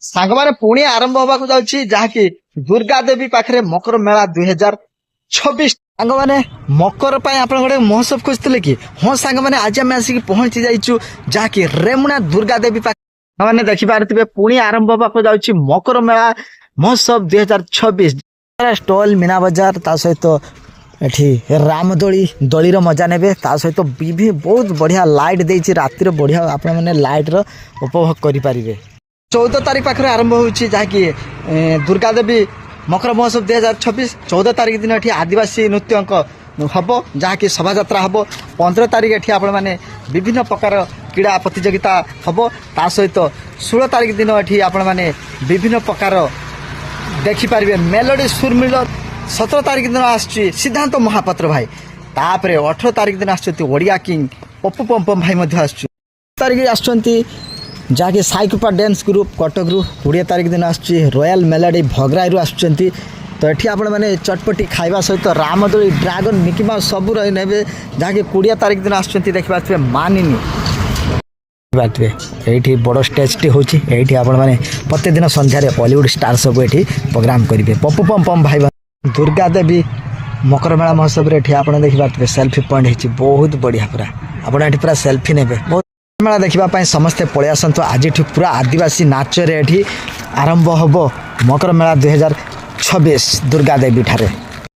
ସାଙ୍ଗମାନେ ପୁଣି ଆରମ୍ଭ ହେବାକୁ ଯାଉଛି ଯାହାକି ଦୁର୍ଗା ଦେବୀ ପାଖରେ ମକର ମେଳା 2026। ସାଙ୍ଗମାନେ ମକର ପାଇଁ ଆପଣ ଗୋଟେ ମହୋତ୍ସବ ଖୋଜିଥିଲେ କି? ହଁ ସାଙ୍ଗମାନେ ଆଜି ଆମେ ଆସିକି ପହଞ୍ଚି ଯାଇଛୁ ଯାହାକି ରେମୁଣା ଦୁର୍ଗା ଦେବୀ ପାଖରେ। ସାଙ୍ଗମାନେ ଦେଖିପାରୁଥିବେ ପୁଣି ଆରମ୍ଭ ହେବାକୁ ଯାଉଛି ମକର ମେଳା ମହୋତ୍ସବ 2026। ଷ୍ଟଲ ମୀନା ବଜାର ତା ସହିତ ଏଠି ରାମଦୋଳି ଦୋଳିର ମଜା ନେବେ। ତା ସହିତ ବହୁତ ବଢ଼ିଆ ଲାଇଟ୍ ଦେଇଛି ରାତିରେ ବଢ଼ିଆ ଆପଣମାନେ ଲାଇଟ୍ର ଉପଭୋଗ କରିପାରିବେ। 14 ତାରିଖ ପାଖରେ ଆରମ୍ଭ ହେଉଛି ଯାହାକି ଦୁର୍ଗା ଦେବୀ ମକର ମହୋତ୍ସବ 2026। 14 ତାରିଖ ଦିନ ଏଠି ଆଦିବାସୀ ନୃତ୍ୟଙ୍କ ହେବ ଯାହାକି ଶୋଭାଯାତ୍ରା ହେବ। 15 ତାରିଖ ଏଠି ଆପଣମାନେ ବିଭିନ୍ନ ପ୍ରକାର କ୍ରୀଡ଼ା ପ୍ରତିଯୋଗିତା ହେବ। ତା ସହିତ 16 ତାରିଖ ଦିନ ଏଠି ଆପଣମାନେ ବିଭିନ୍ନ ପ୍ରକାର ଦେଖିପାରିବେ ମେଲୋଡି ସୁରମିଳ। 17 ତାରିଖ ଦିନ ଆସୁଛି ସିଦ୍ଧାନ୍ତ ମହାପାତ୍ର ଭାଇ। ତାପରେ 18 ତାରିଖ ଦିନ ଆସୁଛନ୍ତି ଓଡ଼ିଆ କିଙ୍ଗ ପପୁ ପମ୍ପମ ଭାଇ ମଧ୍ୟ ଆସୁଛି। ତାରିଖ ଆସୁଛନ୍ତି ଯାହାକି ସାଇକୁପା ଡ୍ୟାନ୍ସ ଗ୍ରୁପ୍ କଟକରୁ। 20 ତାରିଖ ଦିନ ଆସୁଛି ରୟାଲ ମେଲୋଡି ଭଗରାଇରୁ ଆସୁଛନ୍ତି। ତ ଏଠି ଆପଣମାନେ ଚଟପଟି ଖାଇବା ସହିତ ରାମଦୋଳି ଡ୍ରାଗନ ମିକି ମାଉସ ସବୁ ରହି ନେବେ ଯାହାକି 20 ତାରିଖ ଦିନ ଆସୁଛନ୍ତି ଦେଖିପାରୁଥିବେ ମାନିନି। ଏଇଠି ବଡ଼ ଷ୍ଟେଜଟି ହେଉଛି। ଏଇଠି ଆପଣମାନେ ପ୍ରତିଦିନ ସନ୍ଧ୍ୟାରେ ବଲିଉଡ ଷ୍ଟାର ସବୁ ଏଠି ପ୍ରୋଗ୍ରାମ କରିବେ। ପପୁ ପମ୍ପମ ଭାଇ ଦୁର୍ଗା ଦେବୀ ମକର ମେଳା ମହୋତ୍ସବରେ ଏଠି ଆପଣ ଦେଖିପାରୁଥିବେ ସେଲ୍ଫି ପଏଣ୍ଟ ହେଇଛି ବହୁତ ବଢ଼ିଆ। ପୁରା ଆପଣ ଏଠି ପୁରା ସେଲ୍ଫି ନେବେ। ମେଳା ଦେଖିବା ପାଇଁ ସମସ୍ତେ ପଳେଇ ଆସନ୍ତୁ। ଆଜିଠୁ ପୁରା ଆଦିବାସୀ ନାଚରେ ଏଠି ଆରମ୍ଭ ହେବ ମକର ମେଳା 2026 ଦୁର୍ଗା ଦେବୀ ଠାରେ।